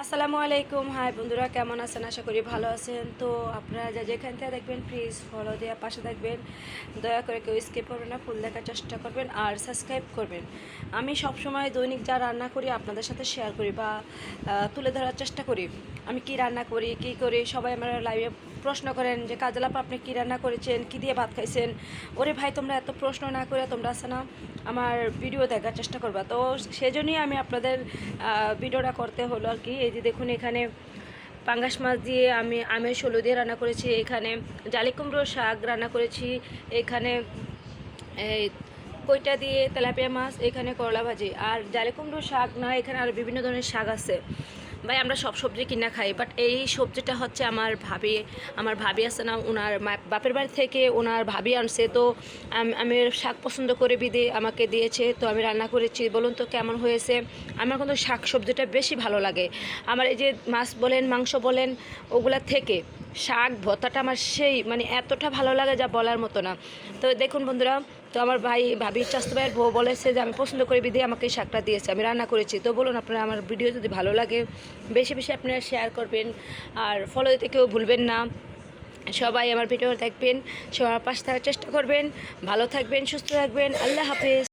আসসালামু আলাইকুম। হাই বন্ধুরা, কেমন আছেন? আশা করি ভালো আছেন। তো আপনারা যেখান থেকে দেখবেন প্লিজ ফলো দিয়ে পাশে থাকবেন। দয়া করে কেউ স্কিপ করবেন না, ফুল দেখার চেষ্টা করবেন আর সাবস্ক্রাইব করবেন। আমি সবসময় দৈনিক যা রান্না করি আপনাদের সাথে শেয়ার করি বা তুলে ধরার চেষ্টা করি। আমি কি রান্না করি, কি করি, সবাই আমার লাইভে প্রশ্ন করেন যে কাজল আপা আপনি কী রান্না করেছেন, কী দিয়ে ভাত খাইছেন। ওরে ভাই, তোমরা এত প্রশ্ন না করে তোমরা আছে না আমার ভিডিও দেখার চেষ্টা করবা। তো সেজন্যই আমি আপনাদের ভিডিওটা করতে হলো আর কি। এই যে দেখুন, এখানে পাঙ্গাস মাছ দিয়ে আমি আমের ষোলো দিয়ে রান্না করেছি, এখানে জালি কুমড়োর শাক রান্না করেছি, এখানে এই কইটা দিয়ে তেলাপিয়া মাছ, এখানে করলা ভাজি আর জালি কুমড়োর শাক না, এখানে আর বিভিন্ন ধরনের শাক আছে। ভাই আমরা সব সবজি কিনা খাই, বাট এই সবজিটা হচ্ছে আমার ভাবি আছে না, ওনার বাপের বাড়ি থেকে ওনার ভাবি আনছে। তো আমি শাক পছন্দ করে বিদে আমাকে দিয়েছে, তো আমি রান্না করেছি। বলুন তো কেমন হয়েছে? আমার কিন্তু শাক সবজিটা বেশি ভালো লাগে। আমার এই যে মাছ বলেন, মাংস বলেন, ওগুলা থেকে শাক ভর্তাটা আমার সেই মানে এতটা ভালো লাগে যা বলার মতো না। তো দেখুন বন্ধুরা, তো আমার ভাবির চাস্তো ভাইয়ের বউ বলেছে যে আমি পছন্দ করি বিধে আমাকে এই শাকটা দিয়েছে, আমি রান্না করেছি। তো বলুন আপনারা, আমার ভিডিও যদি ভালো লাগে বেশি বেশি আপনারা শেয়ার করবেন আর ফলো দিতে কেউ ভুলবেন না। সবাই আমার ভিডিও দেখবেন, সবার পাশে থাকার চেষ্টা করবেন। ভালো থাকবেন, সুস্থ থাকবেন। আল্লাহ হাফেজ।